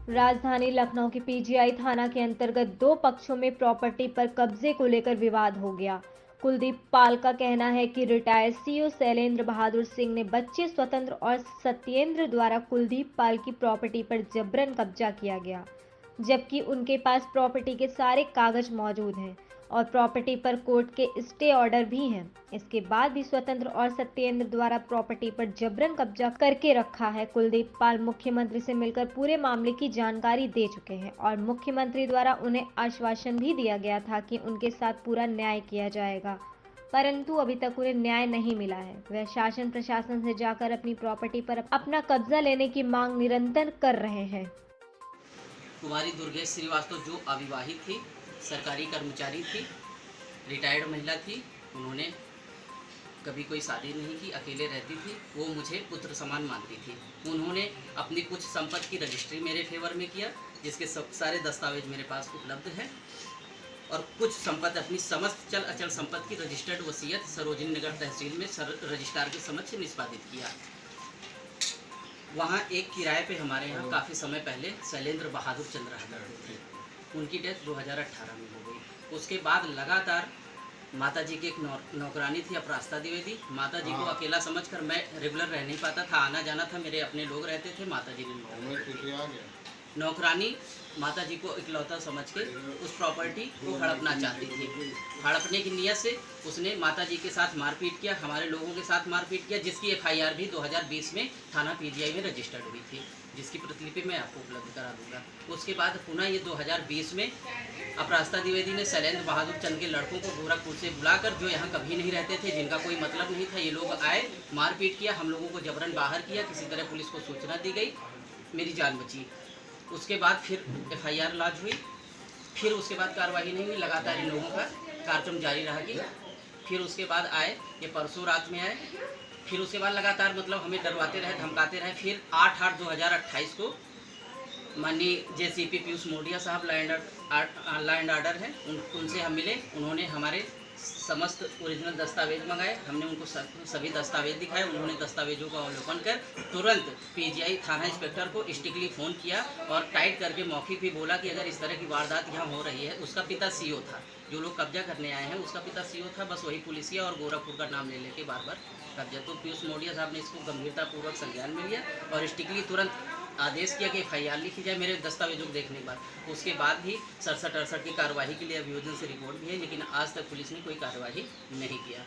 राजधानी लखनऊ के पीजीआई थाना के अंतर्गत दो पक्षों में प्रॉपर्टी पर कब्जे को लेकर विवाद हो गया। कुलदीप पाल का कहना है कि रिटायर्ड सीईओ शैलेंद्र बहादुर सिंह ने बच्चे स्वतंत्र और सत्येंद्र द्वारा कुलदीप पाल की प्रॉपर्टी पर जबरन कब्जा किया गया, जबकि उनके पास प्रॉपर्टी के सारे कागज मौजूद हैं और प्रॉपर्टी पर कोर्ट के स्टे ऑर्डर भी हैं। इसके बाद भी स्वतंत्र और सत्येंद्र द्वारा प्रॉपर्टी पर जबरन कब्जा करके रखा है। कुलदीप पाल मुख्यमंत्री से मिलकर पूरे मामले की जानकारी दे चुके हैं और मुख्यमंत्री द्वारा उन्हें आश्वासन भी दिया गया था कि उनके साथ पूरा न्याय किया जाएगा, परंतु अभी तक उन्हें न्याय नहीं मिला है। वह शासन प्रशासन से जाकर अपनी प्रॉपर्टी पर अपना कब्जा लेने की मांग निरंतर कर रहे हैं। कुमारी दुर्गेश श्रीवास्तव जो अविवाहित थी, सरकारी कर्मचारी थी, रिटायर्ड महिला थी, उन्होंने कभी कोई शादी नहीं की, अकेले रहती थी। वो मुझे पुत्र समान मानती थी। उन्होंने अपनी कुछ संपत्ति की रजिस्ट्री मेरे फेवर में किया, जिसके सारे दस्तावेज मेरे पास उपलब्ध हैं, और कुछ संपत्ति अपनी समस्त चल अचल संपत्ति की रजिस्टर्ड वसीयत सरोजिनी नगर तहसील में रजिस्ट्रार के समक्ष निष्पादित किया। वहाँ एक किराए पे हमारे यहाँ काफ़ी समय पहले शैलेंद्र बहादुर चंद्र रहते थे। उनकी डेथ 2018 में हो गई। उसके बाद लगातार माता जी की एक नौकरानी थी अपरास्ता द्विवेदी। माता जी को अकेला समझकर मैं रेगुलर रह नहीं पाता था, आना जाना था, मेरे अपने लोग रहते थे, माता जी ने नौकरानी माता जी को इकलौता समझ के उस प्रॉपर्टी को हड़पना चाहती थी। हड़पने की नीयत से उसने माता जी के साथ मारपीट किया, हमारे लोगों के साथ मारपीट किया, जिसकी एफआईआर भी 2020 में थाना पीजीआई में रजिस्टर्ड हुई थी, जिसकी प्रतिलिपि मैं आपको उपलब्ध करा दूंगा। उसके बाद पुनः ये 2020 में अपरास्ता द्विवेदी ने शैलेंद्र बहादुर चंद के लड़कों को गोरखपुर से बुलाकर, जो यहाँ कभी नहीं रहते थे, जिनका कोई मतलब नहीं था, ये लोग आए, मारपीट किया, हम लोगों को जबरन बाहर किया, किसी तरह पुलिस को सूचना दी गई, मेरी जान बची। उसके बाद फिर एफआईआर लॉन्च हुई, फिर उसके बाद कार्रवाई नहीं हुई, लगातार इन लोगों का कार्यक्रम जारी रहा कि फिर उसके बाद आए, ये परसों रात में आए, फिर उसके बाद लगातार मतलब हमें डरवाते रहे, धमकाते रहे। फिर 8/8/2028 को माननीय जेसीपी पीयूष मोडिया साहब लैंड ऑर्डर है, उनसे हम मिले। उन्होंने हमारे समस्त ओरिजिनल दस्तावेज मंगाए, हमने उनको सभी दस्तावेज दिखाए। उन्होंने दस्तावेजों का अवलोकन कर तुरंत पीजीआई थाना इंस्पेक्टर को स्ट्रिक्टली फ़ोन किया और टाइट करके मौखिक भी बोला कि अगर इस तरह की वारदात यहाँ हो रही है। उसका पिता सीईओ था, जो लोग कब्जा करने आए हैं उसका पिता सीईओ था, बस वही पुलिसिया और गोरखपुर का नाम ले लेके बार बार कब्जा। तो पीयूष मोडिया साहब ने इसको गंभीरतापूर्वक संज्ञान में लिया और स्ट्रिक्टली तुरंत आदेश किया कि एफआईआर लिखी जाए मेरे दस्तावेजों को देखने के बाद। उसके बाद भी 67-68 की कार्यवाही के लिए अभियोजन से रिपोर्ट भी है, लेकिन आज तक पुलिस ने कोई कार्यवाही नहीं किया।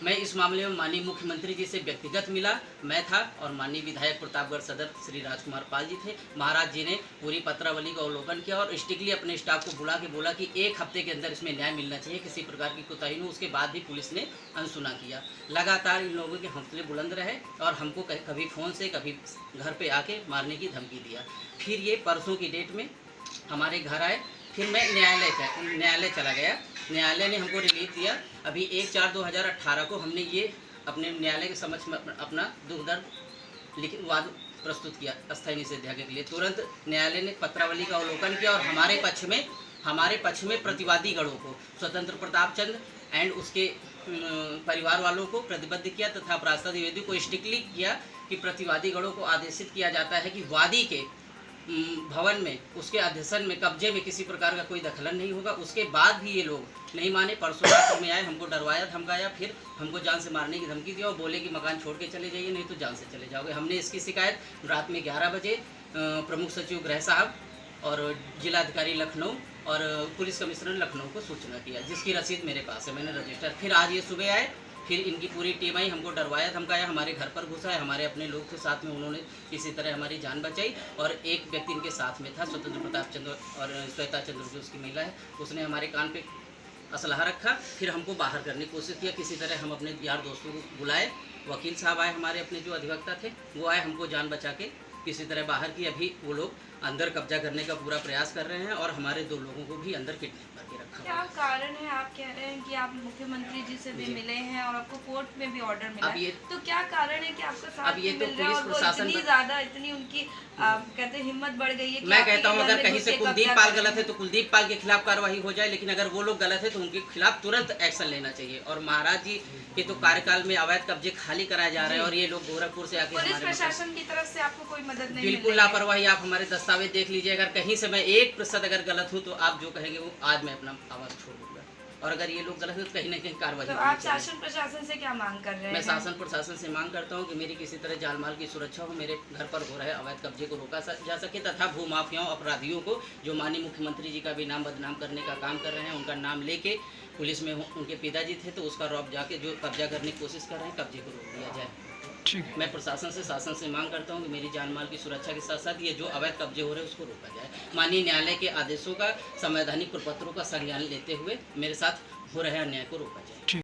मैं इस मामले में माननीय मुख्यमंत्री जी से व्यक्तिगत मिला, मैं था, और माननीय विधायक प्रतापगढ़ सदर श्री राजकुमार पाल जी थे। महाराज जी ने पूरी पत्रावली का अवलोकन किया और स्ट्रिक्टली अपने स्टाफ को बुला के बोला कि 1 हफ्ते के अंदर इसमें न्याय मिलना चाहिए, किसी प्रकार की कोताही न हो। उसके बाद भी पुलिस ने अनसुना किया। लगातार इन लोगों के हौसले बुलंद रहे और हमको कभी फ़ोन से कभी घर पे आके मारने की धमकी दिया। फिर ये परसों की डेट में हमारे घर आए, फिर मैं न्यायालय चला गया। न्यायालय ने हमको रिलीफ दिया। अभी 1/4/2018 को हमने ये अपने न्यायालय के समक्ष अपना दुख दर्द लिखित वाद प्रस्तुत किया अस्थायी निषेधाज्ञा के लिए। तुरंत न्यायालय ने पत्रावली का अवलोकन किया और हमारे पक्ष में प्रतिवादी गणों को स्वतंत्र प्रताप चंद एंड उसके परिवार वालों को प्रतिबद्ध किया तथा अपरास्ता द्विवेदी को स्ट्रिक्टली किया कि प्रतिवादी गणों को आदेशित किया जाता है कि वादी के भवन में, उसके अध्यसन में, कब्जे में किसी प्रकार का कोई दखलन नहीं होगा। उसके बाद भी ये लोग नहीं माने। परसों रात में आए, हमको डरवाया, धमकाया, फिर हमको जान से मारने की धमकी दिया और बोले कि मकान छोड़ के चले जाइए, नहीं तो जान से चले जाओगे। हमने इसकी शिकायत रात में 11 बजे प्रमुख सचिव गृह साहब और जिलाधिकारी लखनऊ और पुलिस कमिश्नर लखनऊ को सूचना किया, जिसकी रसीद मेरे पास है, मैंने रजिस्टर। फिर आज ये सुबह आए, फिर इनकी पूरी टीम आई, हमको डरवाया, धमकाया, हमारे घर पर घुसा है, हमारे अपने लोग थे साथ में, उन्होंने किसी तरह हमारी जान बचाई। और एक व्यक्ति इनके साथ में था, स्वतंत्र प्रताप चंद्र और श्वेता चंद्र जो उसकी महिला है, उसने हमारे कान पे असलहा रखा, फिर हमको बाहर करने की कोशिश किया। किसी तरह हम अपने यार दोस्तों को बुलाए, वकील साहब आए, हमारे अपने जो अधिवक्ता थे वो आए, हमको जान बचा के किसी तरह बाहर की। अभी वो लोग अंदर कब्जा करने का पूरा प्रयास कर रहे हैं और हमारे 2 लोगों को भी अंदर किडनैप करके रखा। क्या कारण है? आप कह रहे हैं कि आप मुख्यमंत्री जी से भी मिले हैं और आपको कोर्ट में भी ऑर्डर मिला है, तो क्या कारण है कि आपका साथ अब ये तो मिल रहा है और वो इतनी ज्यादा, इतनी उनकी कहते हैं हिम्मत बढ़ गई है कि मैं कहता हूँ अगर कहीं से कुलदीप पाल गलत है तो कुलदीप पाल के खिलाफ कार्रवाई हो जाए, लेकिन अगर वो लोग गलत है तो उनके खिलाफ तुरंत एक्शन लेना चाहिए। और महाराज जी के तो कार्यकाल में अवैध कब्जे खाली कराए जा रहे हैं और ये लोग गोरखपुर से आके पुलिस प्रशासन की तरफ से आपको कोई मदद नहीं, बिल्कुल लापरवाही। आप हमारे दस्तावेज देख लीजिए, अगर कहीं से मैं 1% अगर गलत हूँ तो आप जो कहेंगे वो आज मैं अपना आवाज़ छोड़ दूंगा, और अगर ये लोग गलत हैं तो कहीं ना कहीं कार्रवाई। तो आप शासन प्रशासन से क्या मांग कर रहे हैं? मैं शासन प्रशासन से मांग करता हूँ कि मेरी किसी तरह जान माल की सुरक्षा हो, मेरे घर पर हो रहे अवैध कब्जे को रोका जा सके, तथा भूमाफियाओं अपराधियों को जो माननीय मुख्यमंत्री जी का भी नाम बदनाम करने का काम कर रहे हैं, उनका नाम लेके पुलिस में उनके पिताजी थे तो उसका रौब जाके जो कब्जा करने की कोशिश कर रहे हैं, कब्जे को रोक दिया जाए। मैं प्रशासन से शासन से मांग करता हूं कि मेरी जान माल की सुरक्षा के साथ साथ ये जो अवैध कब्जे हो रहे हैं उसको रोका जाए। माननीय न्यायालय के आदेशों का, संवैधानिक प्रपत्रों का संज्ञान लेते हुए मेरे साथ हो रहे अन्याय को रोका जाए।